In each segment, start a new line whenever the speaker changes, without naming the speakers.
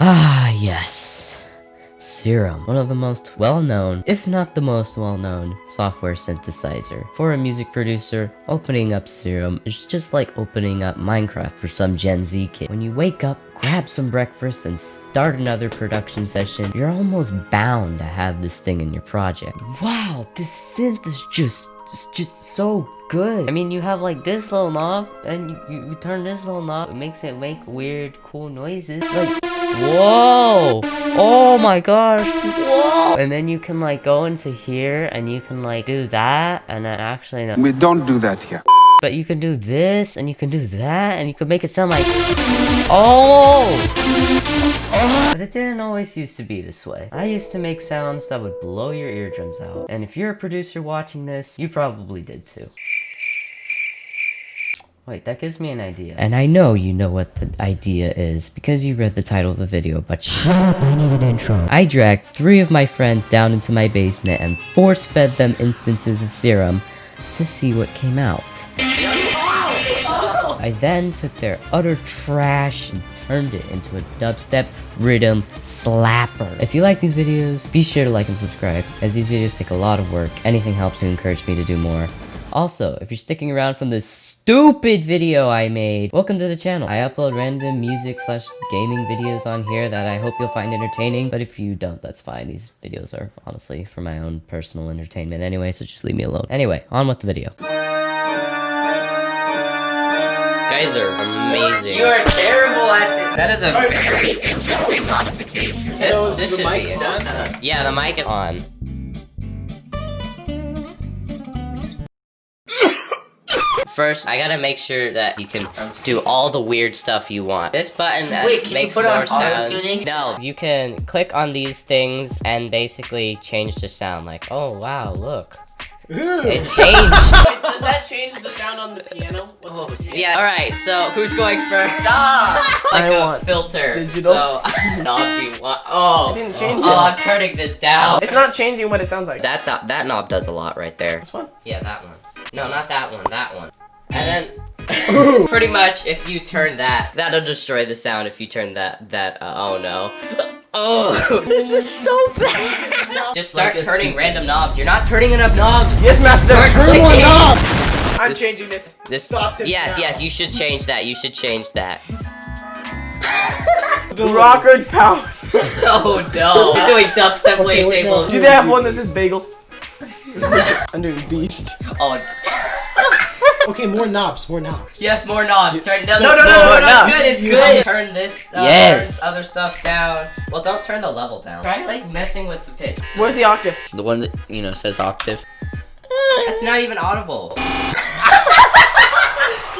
Ah, yes. Serum, one of the most well-known, if not the most well-known, software synthesizer. For a music producer, opening up Serum is just like opening up Minecraft for some Gen Z kid. When you wake up, grab some breakfast, and start another production session, you're almost bound to have this thing in your project. Wow, this synth is just so good. I mean, you have like this little knob, and you turn this little knob, it makes it make weird, cool noises. Like, whoa! Oh my gosh! Whoa! And then you can like go into here, and you can like do that, and then actually no.
We don't do that here.
But you can do this, and you can do that, and you can make it sound like, oh! But it didn't always used to be this way. I used to make sounds that would blow your eardrums out. And if you're a producer watching this, you probably did too. Wait, that gives me an idea. And I know you know what the idea is because you read the title of the video, but shut up, I need an intro. I dragged 3 of my friends down into my basement and force-fed them instances of Serum to see what came out. I then took their utter trash and turned it into a dubstep rhythm slapper. If you like these videos, be sure to like and subscribe, as these videos take a lot of work. Anything helps to encourage me to do more. Also, if you're sticking around from this stupid video I made, welcome to the channel. I upload random music/gaming videos on here that I hope you'll find entertaining, but if you don't, that's fine. These videos are honestly for my own personal entertainment anyway, so just leave me alone. Anyway, on with the video. Guys are amazing.
You are terrible at this.
That is a very interesting modification.
So
This
the
should
mic
be
on?
Yeah, the mic is on. First, I gotta make sure that you can do all the weird stuff you want. This button makes more sounds. No, you can click on these things and basically change the sound. Like, oh wow, look. It changed.
Wait, does that change the sound on the piano?
Yeah, alright, so who's going first?
Stop!
Like
I
a
want
filter.
digital.
So, knob you want. Oh,
I didn't change it.
Oh, I'm turning this down.
It's not changing what it sounds like.
That knob does a lot right there.
This one?
Yeah, that one. No, not that one, that one. And then, pretty much, if you turn that, that'll destroy the sound if you turn that, oh no. Oh, this is so bad. Just start turning random knobs. You're not turning enough knobs.
Yes, master.
Turn one knob.
I'm changing this.
Stop it. Yes, you should change that. You should change that.
Rocker power.
Oh no. You're doing dubstep wavetable.
Do they have one that says bagel? I'm doing beast.
Oh.
Okay, more knobs, more knobs.
Yes, more knobs. Turn it down.
No,
it's good. It's good. Turn this.
Yes.
Turn other stuff down. Well, don't turn the level down. Try like messing with the pitch.
Where's the octave?
The one that, you know, says octave.
That's not even audible.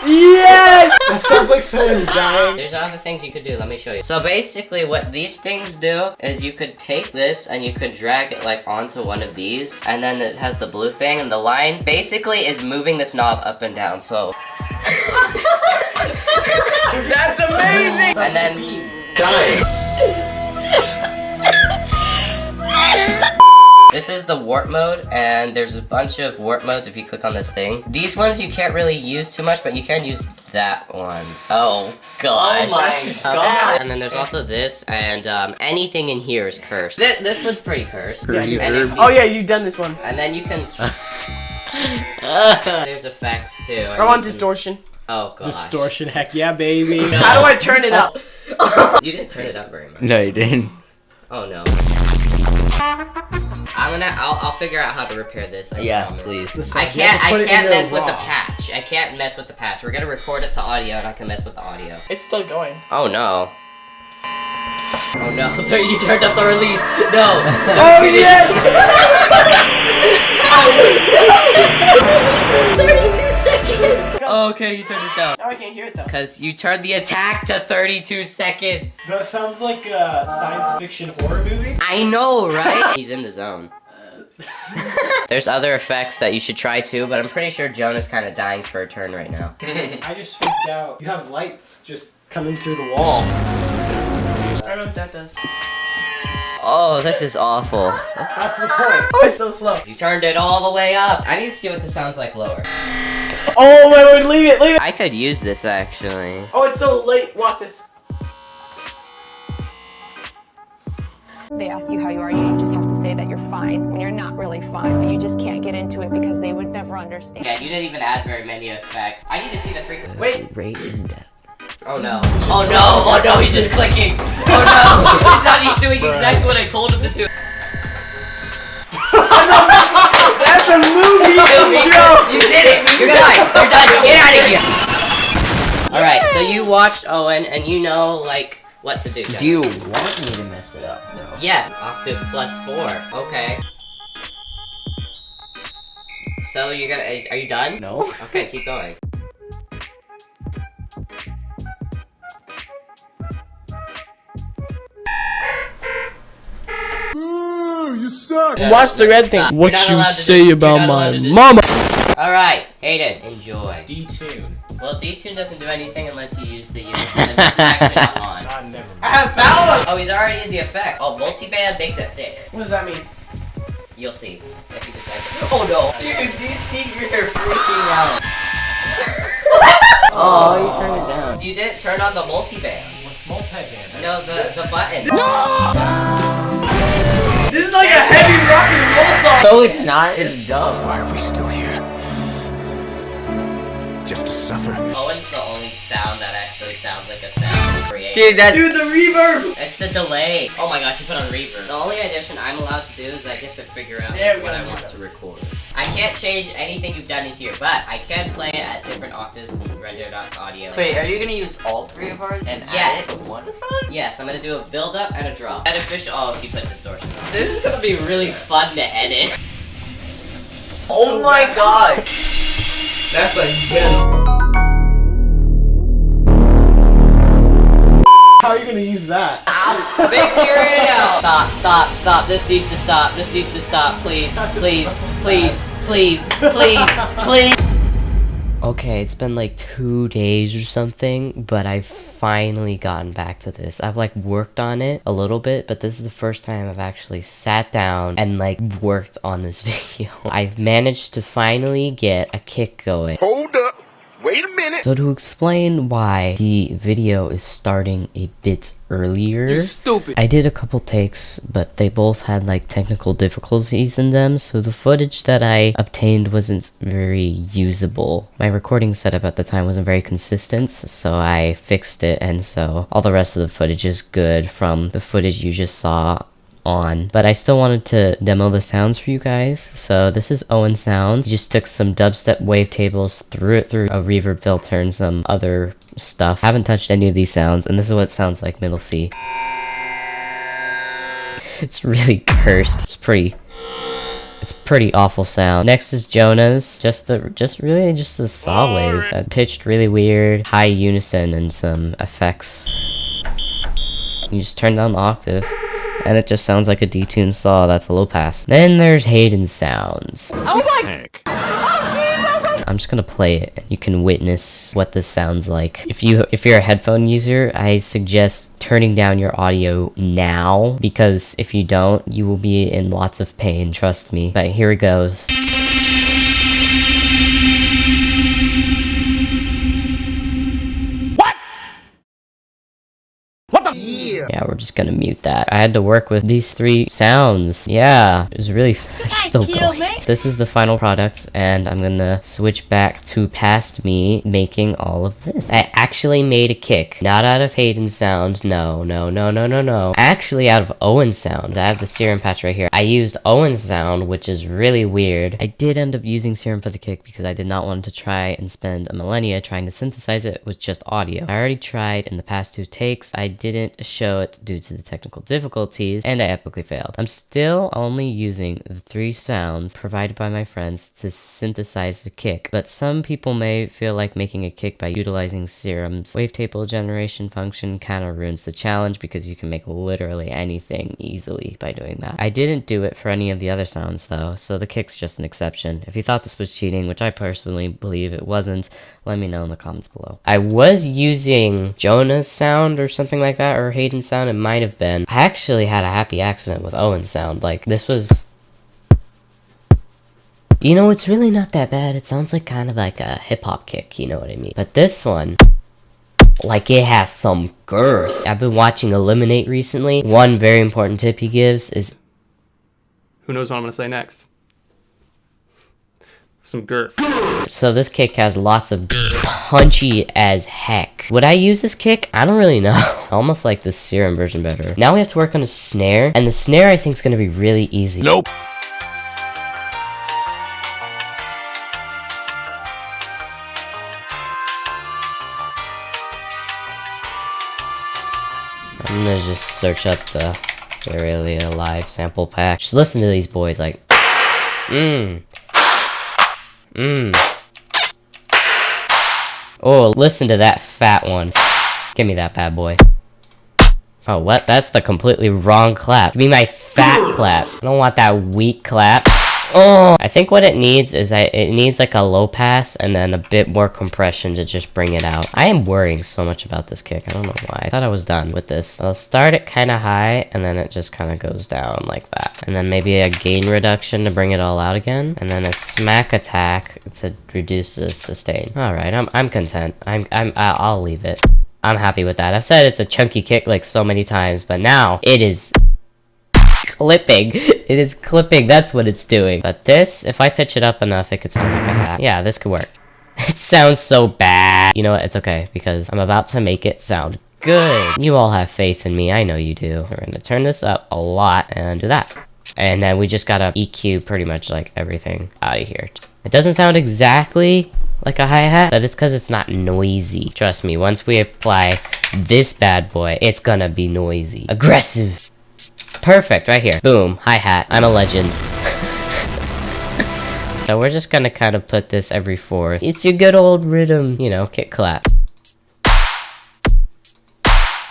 Yes!
That sounds like someone dying.
There's other things you could do. Let me show you. So basically what these things do is you could take this and you could drag it like onto one of these, and then it has the blue thing, and the line basically is moving this knob up and down. So
That's amazing!
and then this is the warp mode, and there's a bunch of warp modes if you click on this thing. These ones you can't really use too much, but you can use that one. Oh gosh.
Oh my god.
And then there's also this, and anything in here is cursed. This one's pretty cursed.
Yeah,
And if you-
oh yeah, you've done this one.
And then you can. There's effects too.
I want distortion.
Oh gosh.
Distortion, heck yeah, baby.
No.
How do I turn it up?
You didn't turn it up very much.
No, you didn't.
Oh no. I'll figure out how to repair this. I promise.
please.
I can't mess with the patch. I can't mess with the patch. We're gonna record it to audio, and I can mess with the audio.
It's still going.
Oh no. Oh no, you turned up the release. No.
Oh yes!
This is 32 seconds. Okay, you turned it down.
Now I can't hear it though.
Because you turned the attack to 32 seconds.
That sounds like a science fiction horror movie.
I know, right? He's in the zone. There's other effects that you should try too, but I'm pretty sure Joan is kind of dying for a turn right now.
I just freaked out. You have lights just coming through the wall.
I don't know what that does.
Oh, this is awful.
That's the point.
Oh, it's so slow.
You turned it all the way up. I need to see what this sounds like lower.
Oh my lord, leave it, leave it!
I could use this actually.
Oh, it's so late. Watch this.
They ask you how you are, you just have to say that you're fine when you're not really fine, but you just can't get into it because they would never understand.
Yeah, you didn't even add very many effects. I need to see the frequency. Wait.
Rate in depth.
Oh no. Oh no. Oh no, he's just clicking. Oh no. He's doing exactly what I told him to do.
That's a movie joke!
You did it. You're done. You're done. Get out of here. Alright, so you watched Owen and you know, like, what to do.
Do you want me to mess it up? No.
Yes, octave plus 4. Okay. So you're gonna, are you done?
No.
Okay, keep going.
You suck!
Watch the red
Stop.
thing.
You're not allowed to you're not allowed to
mama?
Alright, Aiden, enjoy.
Detune.
Well, detune doesn't do anything unless you use the unison, and this is actually not on.
Never mind.
I have power!
Oh, he's already in the effect. Oh, multiband makes it thick.
What does that mean?
You'll see if you decide. Oh no! Dude, these speakers are freaking out.
Oh, you turned it down.
You didn't turn on the multiband.
What's multiband?
No, the button.
This is like a heavy rock and roll song! No, it's not. It's dumb.
Why are we still here? Just to suffer?
Owen's the only sound that actually sounds like a sound created.
Dude, the reverb!
It's the delay. Oh my gosh, you put on reverb. The only addition I'm allowed to do is I get to figure out
Yeah,
what I want to record. I can't change anything you've done in here, but I can play it at different octaves and render out audio.
Wait, are you gonna use all three of ours and
Yes.
add it to one song?
Yes, I'm gonna do a build up and a drop. And official. Oh, you put distortion on. This is gonna be really fun to edit.
Oh my gosh!
That's like venom. How are you gonna use that?
I'll figure it out. Stop, stop, stop. This needs to stop. This needs to stop. Please, please, please, please, please, please. Okay, it's been like 2 days or something, but I've finally gotten back to this. I've like worked on it a little bit, but this is the first time I've actually sat down and like worked on this video. I've managed to finally get a kick going.
Hold up! Wait a minute!
So to explain why the video is starting a bit earlier,
You stupid!
I did a couple takes, but they both had like technical difficulties in them, so the footage that I obtained wasn't very usable. My recording setup at the time wasn't very consistent, so I fixed it, and so all the rest of the footage is good from the footage you just saw on. But I still wanted to demo the sounds for you guys. So this is Owen sounds. He just took some dubstep wavetables, threw it through a reverb filter and some other stuff. I haven't touched any of these sounds, and this is what it sounds like, middle C. It's really cursed. It's pretty awful sound. Next is Jonah's. Just really a saw wave. Pitched really weird, high unison and some effects. You just turn down the octave, and it just sounds like a detuned saw. That's a low pass. Then there's Hayden's sounds.
Oh my heck.
I'm just gonna play it, and you can witness what this sounds like. If you're a headphone user, I suggest turning down your audio now, because if you don't, you will be in lots of pain, trust me. But here it goes. Yeah, we're just gonna mute that. I had to work with these 3 sounds. Yeah, it was really still going. This is the final product, and I'm gonna switch back to past me making all of this. I actually made a kick, not out of Hayden's sounds. No. Actually out of Owen's sounds. I have the Serum patch right here. I used Owen's sound, which is really weird. I did end up using Serum for the kick because I did not want to try and spend a millennia trying to synthesize it with just audio. I already tried in the past 2 takes. I didn't show it due to the technical difficulties, and I epically failed. I'm still only using the 3 sounds provided by my friends to synthesize the kick, but some people may feel like making a kick by utilizing Serum's wavetable generation function kind of ruins the challenge, because you can make literally anything easily by doing that. I didn't do it for any of the other sounds though, so the kick's just an exception. If you thought this was cheating, which I personally believe it wasn't, let me know in the comments below. I was using Jonah's sound or something like that, or Hayden's sound, it might have been. I actually had a happy accident with Owen's sound. Like, this was... You know, it's really not that bad. It sounds like kind of like a hip-hop kick, you know what I mean? But this one... Like it has some girth. I've been watching Eliminate recently. One very important tip he gives is...
Who knows what I'm gonna say next? Some girth.
So this kick has lots of punchy as heck. Would I use this kick? I don't really know. I almost like the Serum version better. Now we have to work on a snare, and the snare I think is gonna be really easy.
Nope.
I'm gonna just search up the Really Alive sample pack. Just listen to these boys like, Oh, listen to that fat one. Give me that bad boy. Oh, what? That's the completely wrong clap. Give me my fat clap. I don't want that weak clap. Oh, I think what it needs is it needs like a low pass and then a bit more compression to just bring it out. I am worrying so much about this kick. I don't know why. I thought I was done with this. I'll start it kind of high and then it just kind of goes down like that. And then maybe a gain reduction to bring it all out again. And then a smack attack to reduce the sustain. All right, I'm content. I'll leave it. I'm happy with that. I've said it's a chunky kick like so many times, but now it is clipping. It is clipping. That's what it's doing. But this, if I pitch it up enough, it could sound like a hat. Yeah, this could work. It sounds so bad. You know what? It's okay because I'm about to make it sound good. You all have faith in me. I know you do. We're gonna turn this up a lot and do that. And then we just gotta EQ pretty much like everything out of here. It doesn't sound exactly like a hi-hat, but it's because it's not noisy. Trust me, once we apply this bad boy, it's gonna be noisy. Aggressive. Perfect, right here. Boom, hi-hat. I'm a legend. So we're just gonna kind of put this every fourth. It's your good old rhythm, you know, kick clap.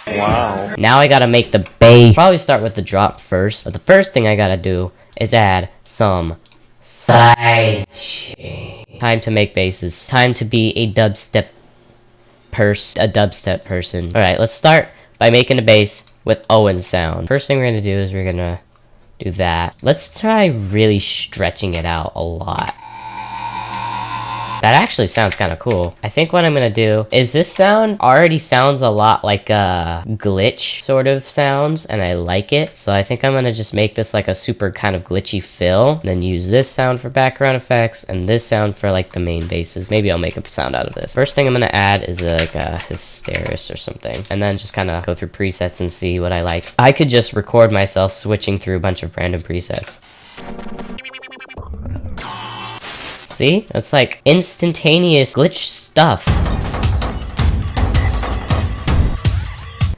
Wow. Now I gotta make the bass. Probably start with the drop first, but the first thing I gotta do is add some side chain. Time to make basses. Time to be a dubstep person. Alright, let's start by making a bass with Owen sound. First thing we're gonna do is we're gonna do that. Let's try really stretching it out a lot. That actually sounds kind of cool. I think what I'm gonna do is this sound already sounds a lot like a glitch sort of sounds, and I like it. So I think I'm gonna just make this like a super kind of glitchy fill, then use this sound for background effects and this sound for like the main basses. Maybe I'll make a sound out of this. First thing I'm gonna add is like a hysteris or something, and then just kind of go through presets and see what I like. I could just record myself switching through a bunch of random presets. See? It's like instantaneous glitch stuff.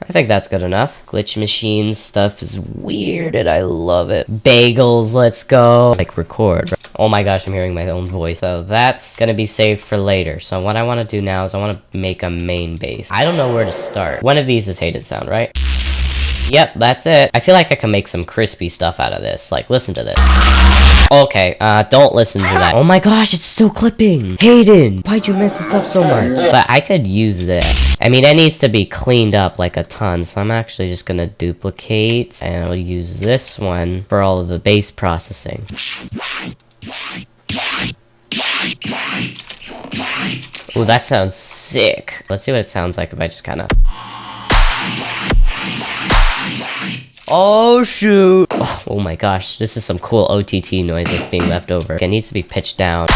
I think that's good enough. Glitch machine stuff is weird and I love it. Bagels, let's go. Like record. Oh my gosh, I'm hearing my own voice. So that's gonna be saved for later. So what I wanna do now is I wanna make a main bass. I don't know where to start. One of these is hated sound, right? Yep, that's it. I feel like I can make some crispy stuff out of this. Like, listen to this. Okay, don't listen to that. Oh my gosh, it's still clipping. Hayden, why'd you mess this up so much? But I could use this. I mean, it needs to be cleaned up like a ton. So I'm actually just gonna duplicate and I'll use this one for all of the bass processing. Ooh, that sounds sick. Let's see what it sounds like if I just kind of... Oh shoot! Oh my gosh, this is some cool OTT noise that's being left over. It needs to be pitched down.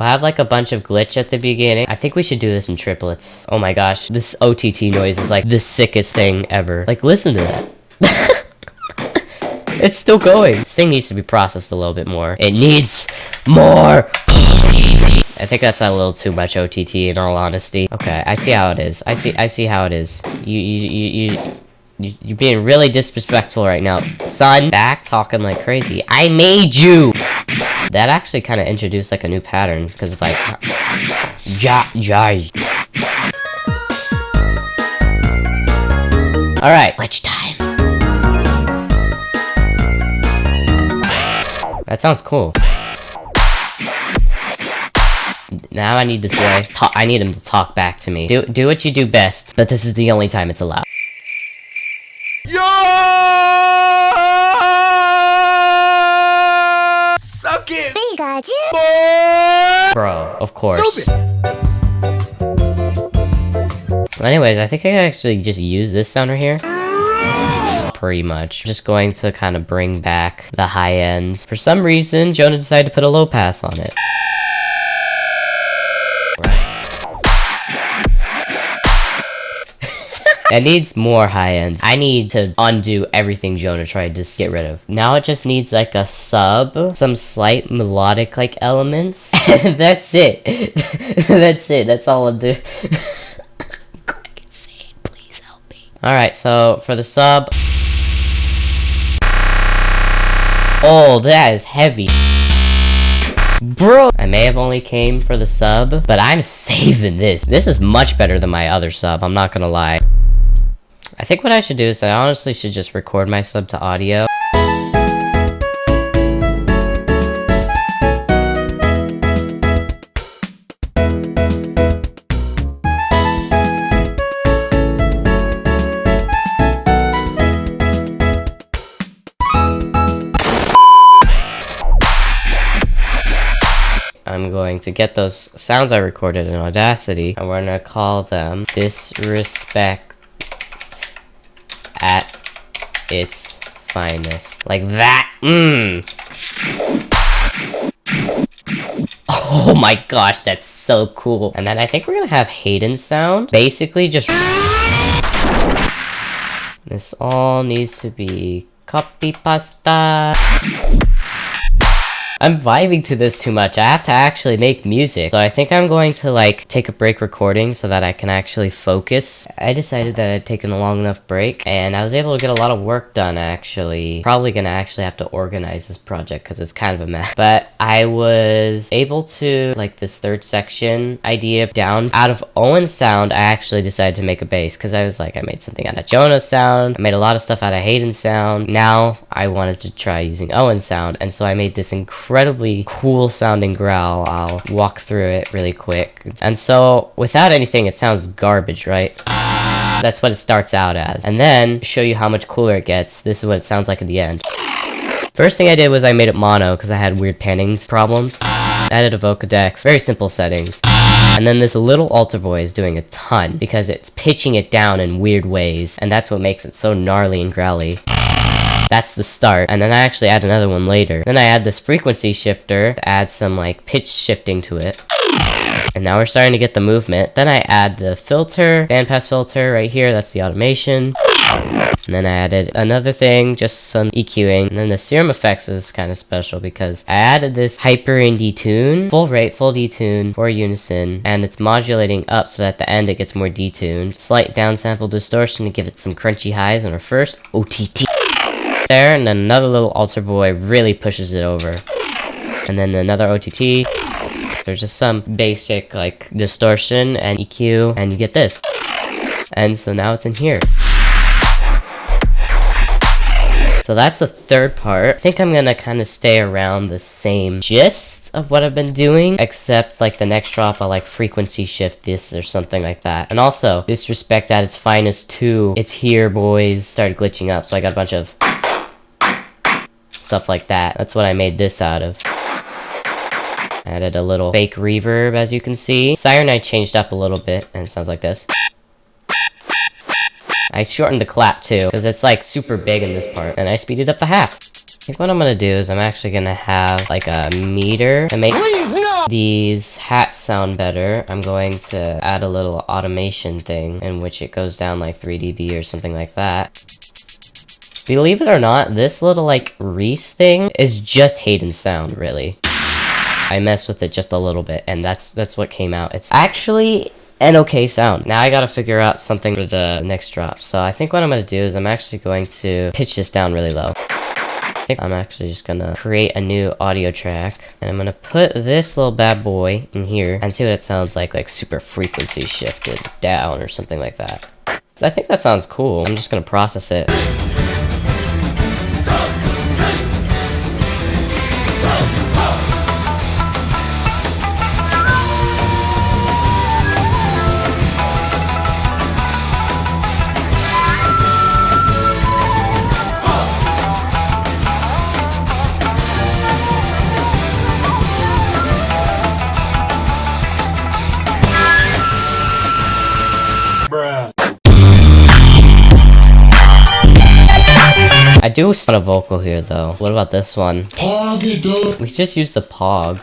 I have like a bunch of glitch at the beginning. I think we should do this in triplets. Oh my gosh, this OTT noise is like the sickest thing ever. Like, listen to that. It's still going. This thing needs to be processed a little bit more. It needs more OTT. I think that's a little too much OTT in all honesty. Okay, I see how it is. I see how it is. You're being really disrespectful right now. Son, back talking like crazy. I made you! That actually kind of introduced like a new pattern, because it's like... Alright, glitch time. That sounds cool. Now I need this boy. I need him to talk back to me. Do what you do best, but this is the only time it's allowed.
Yo! Suck it!
Bro, of course. Anyways, I think I can actually just use this sound right here. Pretty much. Just going to kind of bring back the high ends. For some reason, Jonah decided to put a low pass on it. It needs more high ends. I need to undo everything Jonah tried to get rid of. Now it just needs like a sub, some slight melodic like elements. That's it. That's it. That's all I'll do. Please help me. Alright, so for the sub. Oh, that is heavy. Bro, I may have only came for the sub, but I'm saving this. This is much better than my other sub, I'm not gonna lie. I think what I should do is I honestly should just record my sub to audio. I'm going to get those sounds I recorded in Audacity, and we're gonna call them Disrespect at its finest. Like that. Oh my gosh, that's so cool. And then I think we're gonna have Hayden's sound. Basically just... This all needs to be copy pasta. I'm vibing to this too much. I have to actually make music. So I think I'm going to like take a break recording so that I can actually focus. I decided that I'd taken a long enough break and I was able to get a lot of work done actually. Probably gonna actually have to organize this project because it's kind of a mess. But I was able to, like this third section idea down. Out of Owen's sound, I actually decided to make a bass because I was like, I made something out of Jonah's sound. I made a lot of stuff out of Hayden's sound. Now I wanted to try using Owen's sound. And so I made this incredibly cool sounding growl. I'll walk through it really quick. And so without anything, it sounds garbage, right? That's what it starts out as. And then show you how much cooler it gets. This is what it sounds like at the end. First thing I did was I made it mono because I had weird panning problems. I added a vocodex, very simple settings. And then this little altar boy is doing a ton because it's pitching it down in weird ways. And that's what makes it so gnarly and growly. That's the start, and then I actually add another one later. Then I add this frequency shifter to add some like pitch shifting to it. And now we're starting to get the movement. Then I add the filter, bandpass filter right here, that's the automation. And then I added another thing, just some EQing. And then the Serum effects is kind of special because I added this hyper in detune, full rate, full detune, 4 unison, and it's modulating up so that at the end it gets more detuned. Slight downsample distortion to give it some crunchy highs on our first OTT. There, and then another little altar boy really pushes it over. And then another OTT. There's just some basic like distortion and EQ, and you get this. And so now it's in here. So that's the third part. I think I'm gonna kind of stay around the same gist of what I've been doing, except like the next drop I'll like frequency shift this or something like that. And also, Disrespect at its finest too. It's here, boys. Started glitching up, so I got a bunch of stuff like that. That's what I made this out of. Added a little fake reverb, as you can see. Siren I changed up a little bit, and it sounds like this. I shortened the clap too, because it's like super big in this part, and I speeded up the hats. I think what I'm gonna do is I'm actually gonna have like a meter to make these hats sound better. I'm going to add a little automation thing in which it goes down like 3 dB or something like that. Believe it or not, this little like Reese thing is just Hayden's sound, really. I messed with it just a little bit, and that's what came out. It's actually an okay sound. Now I gotta figure out something for the next drop. So I think what I'm gonna do is I'm actually going to pitch this down really low. I think I'm actually just gonna create a new audio track, and I'm gonna put this little bad boy in here and see what it sounds like super frequency shifted down or something like that. So I think that sounds cool. I'm just gonna process it. I do want a vocal here though. What about this one? We just use the pog.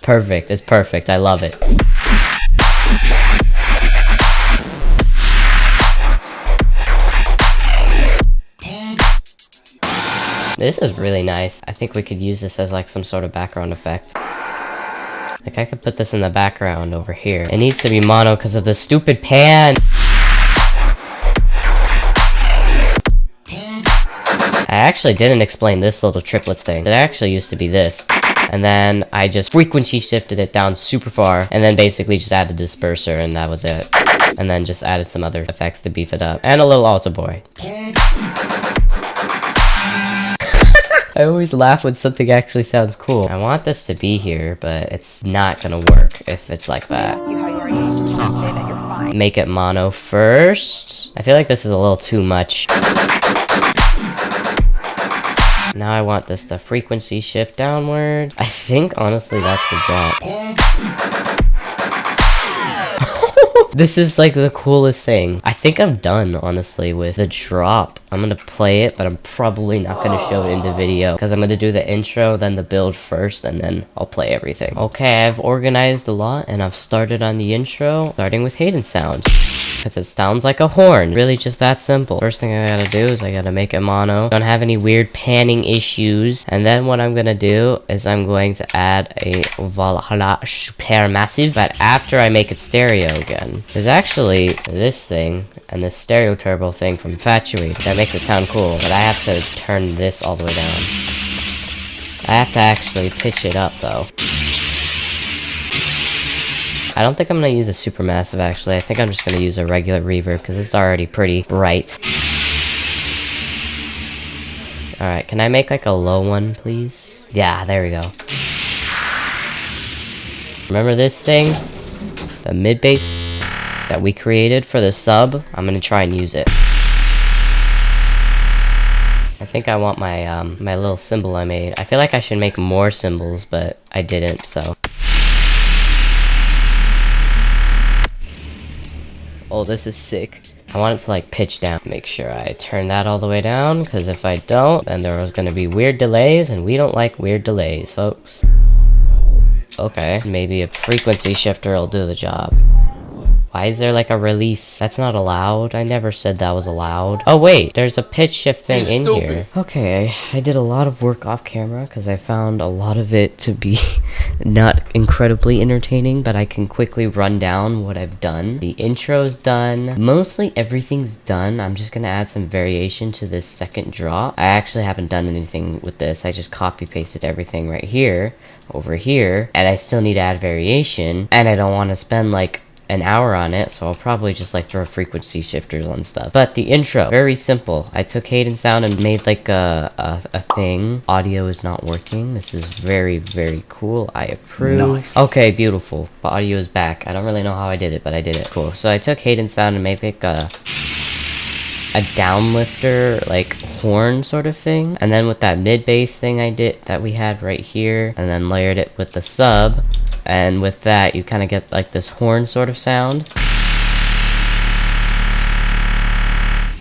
Perfect, it's perfect, I love it. This is really nice. I think we could use this as like some sort of background effect. Like I could put this in the background over here. It needs to be mono because of the stupid pan. I actually didn't explain this little triplets thing. It actually used to be this. And then I just frequency shifted it down super far and then basically just added disperser and that was it. And then just added some other effects to beef it up. And a little alto boy. I always laugh when something actually sounds cool. I want this to be here, but it's not gonna work if it's like that.
Ask you how you are, you just have to say that you're fine.
Make it mono first. I feel like this is a little too much. Now I want this to frequency shift downward. I think honestly that's the drop. This is like the coolest thing. I think I'm done honestly with the drop. I'm gonna play it, but I'm probably not gonna show it in the video because I'm gonna do the intro, then the build first, and then I'll play everything. Okay, I've organized a lot and I've started on the intro, starting with Hayden sounds. Because it sounds like a horn. Really just that simple. First thing I gotta do is I gotta make it mono. Don't have any weird panning issues. And then what I'm gonna do is I'm going to add a Valhalla Supermassive. But after I make it stereo again. There's actually this thing and this stereo turbo thing from Infatuated that makes it sound cool. But I have to turn this all the way down. I have to actually pitch it up though. I don't think I'm gonna use a supermassive actually. I think I'm just gonna use a regular reverb because it's already pretty bright. Alright, can I make like a low one, please? Yeah, there we go. Remember this thing? The mid bass that we created for the sub? I'm gonna try and use it. I think I want my my little cymbal I made. I feel like I should make more cymbals, but I didn't, so. Oh, this is sick. I want it to like pitch down. Make sure I turn that all the way down, because if I don't, then there was gonna be weird delays, and we don't like weird delays, folks. Okay, maybe a frequency shifter will do the job. Why is there like a release? That's not allowed. I never said that was allowed. Oh wait, there's a pitch shift thing in here. Okay, I did a lot of work off camera because I found a lot of it to be not incredibly entertaining, but I can quickly run down what I've done. The intro's done. Mostly everything's done. I'm just gonna add some variation to this second drop. I actually haven't done anything with this. I just copy pasted everything right here, over here, and I still need to add variation, and I don't want to spend like an hour on it, so I'll probably just like throw frequency shifters on stuff. But the intro, very simple. I took Hayden sound and made like a thing. Audio is not working. This is very, very cool. I approve. Nice. Okay, beautiful. The audio is back. I don't really know how I did it, but I did it. Cool. So I took Hayden sound and made like a downlifter, like horn sort of thing. And then with that mid bass thing I did that we had right here, and then layered it with the sub. And with that, you kind of get like this horn sort of sound.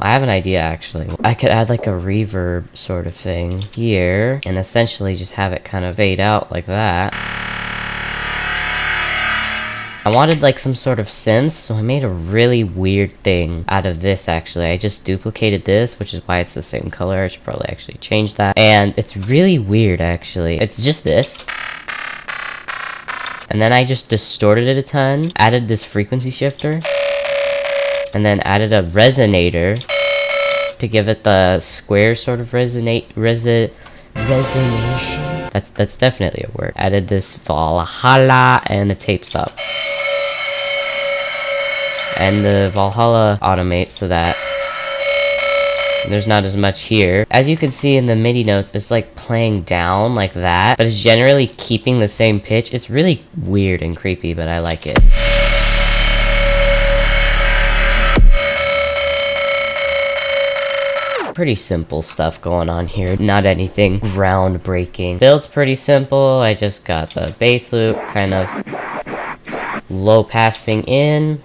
I have an idea actually. I could add like a reverb sort of thing here and essentially just have it kind of fade out like that. I wanted like some sort of synth, so I made a really weird thing out of this actually. I just duplicated this, which is why it's the same color. I should probably actually change that. And it's really weird actually. It's just this. And then I just distorted it a ton, added this frequency shifter, and then added a resonator to give it the square sort of resonation. That's definitely a word. Added this Valhalla and a tape stop. And the Valhalla automates so that there's not as much here. As you can see in the MIDI notes, it's like playing down like that, but it's generally keeping the same pitch. It's really weird and creepy, but I like it. Pretty simple stuff going on here. Not anything groundbreaking. Build's pretty simple. I just got the bass loop kind of low passing in.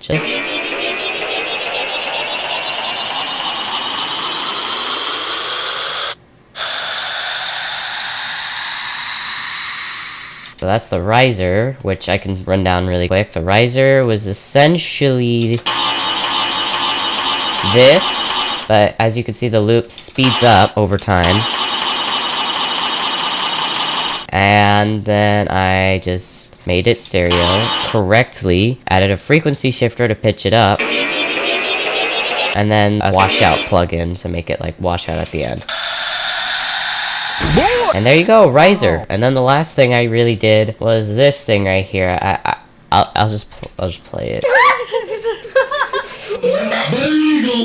So that's the riser, which I can run down really quick. The riser was essentially this, but as you can see, the loop speeds up over time. And then I just made it stereo correctly, added a frequency shifter to pitch it up, and then a washout plugin to make it like wash out at the end. And there you go, riser. And then the last thing I really did was this thing right here. I'll just play it.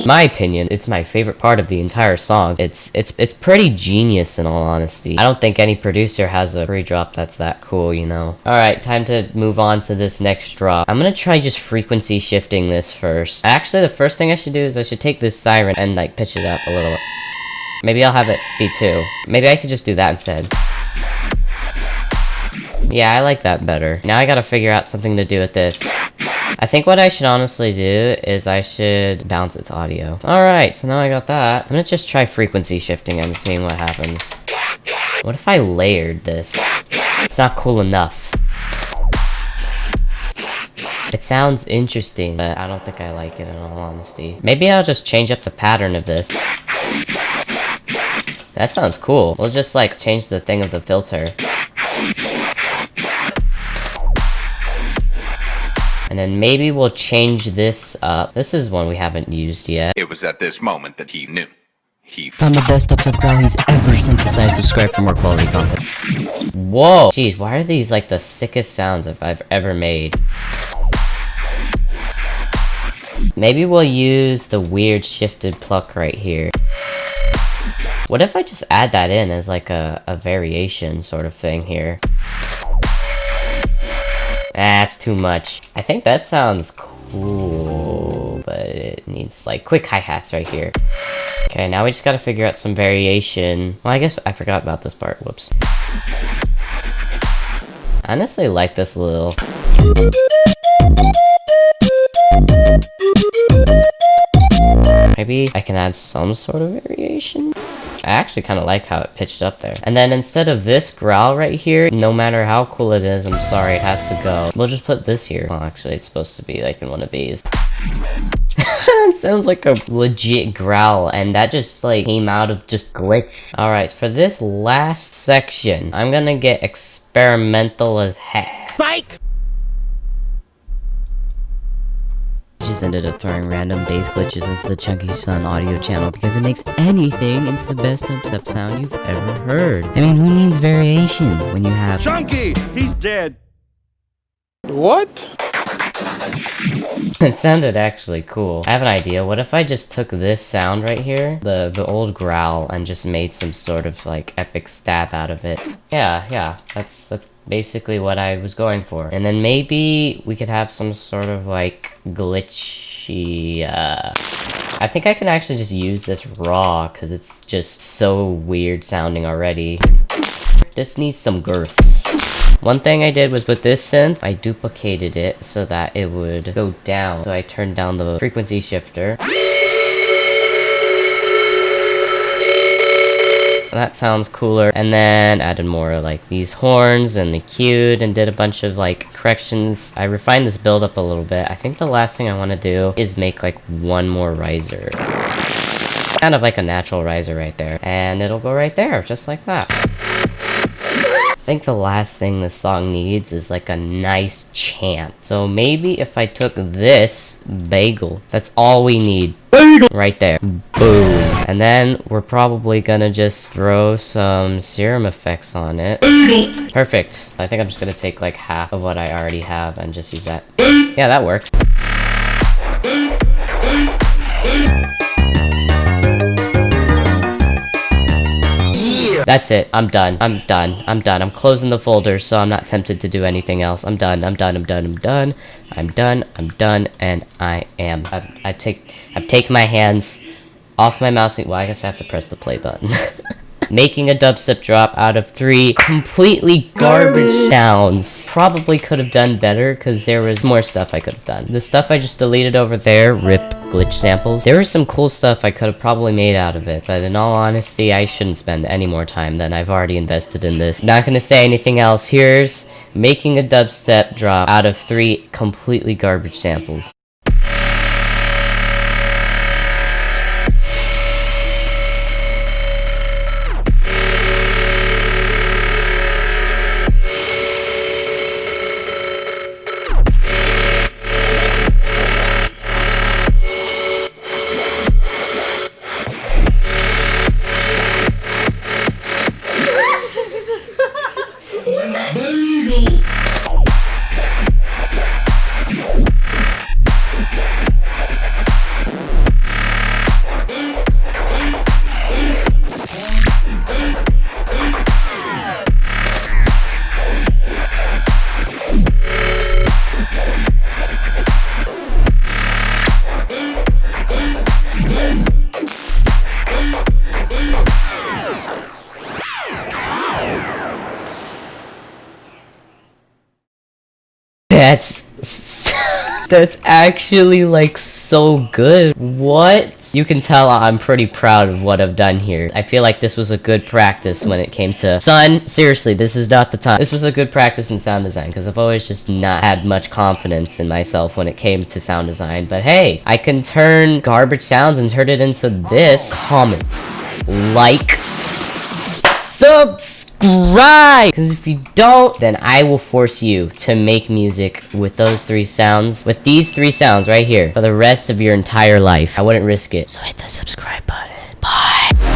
My opinion, it's my favorite part of the entire song. It's pretty genius in all honesty. I don't think any producer has a pre-drop that's that cool, you know. Alright, time to move on to this next drop. I'm gonna try just frequency shifting this first. Actually, the first thing I should do is I should take this siren and like pitch it up a little. Maybe I'll have it be 2. Maybe I could just do that instead. Yeah, I like that better. Now I gotta figure out something to do with this. I think what I should honestly do is I should bounce its audio. Alright, so now I got that. I'm gonna just try frequency shifting and seeing what happens. What if I layered this? It's not cool enough. It sounds interesting, but I don't think I like it in all honesty. Maybe I'll just change up the pattern of this. That sounds cool. We'll just like change the thing of the filter. And then maybe we'll change this up. This is one we haven't used yet.
It was at this moment that he knew. He
Found the best dubstep growl he's ever synthesized. Subscribe for more quality content. Whoa! Jeez, why are these like the sickest sounds I've ever made? Maybe we'll use the weird shifted pluck right here. What if I just add that in as like a variation sort of thing here? That's too much. I think that sounds cool, but it needs like quick hi-hats right here. Okay, now we just gotta figure out some variation. Well, I guess I forgot about this part. Whoops. I honestly like this a little. Maybe I can add some sort of variation. I actually kind of like how it pitched up there. And then instead of this growl right here, no matter how cool it is, I'm sorry, it has to go. We'll just put this here. Well, actually, it's supposed to be like in one of these. It sounds like a legit growl, and that just like came out of just glitch. Alright, for this last section, I'm gonna get experimental as heck.
Psych!
Just ended up throwing random bass glitches into the Chunky Sun audio channel because it makes anything into the best dubstep sound you've ever heard. I mean, who needs variation when you have
Chunky! He's dead!
What?
It sounded actually cool. I have an idea. What if I just took this sound right here, the old growl, and just made some sort of like epic stab out of it? Yeah, that's basically what I was going for. And then maybe we could have some sort of like glitchy, I think I can actually just use this raw because it's just so weird sounding already. This needs some girth. One thing I did was with this synth, I duplicated it so that it would go down. So I turned down the frequency shifter. That sounds cooler. And then added more like these horns and the cued and did a bunch of like corrections. I refined this build up a little bit. I think the last thing I want to do is make like one more riser. Kind of like a natural riser right there. And it'll go right there, just like that. I think the last thing this song needs is like a nice chant. So maybe if I took this bagel, that's all we need. Bagel! Right there. Boom. And then we're probably gonna just throw some serum effects on it. Bagel! Perfect. I think I'm just gonna take like half of what I already have and just use that. Yeah, that works. That's it. I'm done. I'm closing the folder so I'm not tempted to do anything else. I'm done, and I am. I've taken my hands off my mouse. Well, I guess I have to press the play button. Making a dubstep drop out of 3 completely garbage sounds. Probably could have done better because there was more stuff I could have done. The stuff I just deleted over there, rip glitch samples. There was some cool stuff I could have probably made out of it, but in all honesty, I shouldn't spend any more time than I've already invested in this. Not gonna say anything else. Here's making a dubstep drop out of 3 completely garbage samples. That's actually like so good. What? You can tell I'm pretty proud of what I've done here. I feel like this was a good practice when it came to seriously, this is not the time. This was a good practice in sound design because I've always just not had much confidence in myself when it came to sound design. But hey, I can turn garbage sounds and turn it into this. Comment, like, subscribe, because if you don't, then I will force you to make music with those 3 sounds, with these 3 sounds right here, for the rest of your entire life. I wouldn't risk it. So hit the subscribe button. Bye.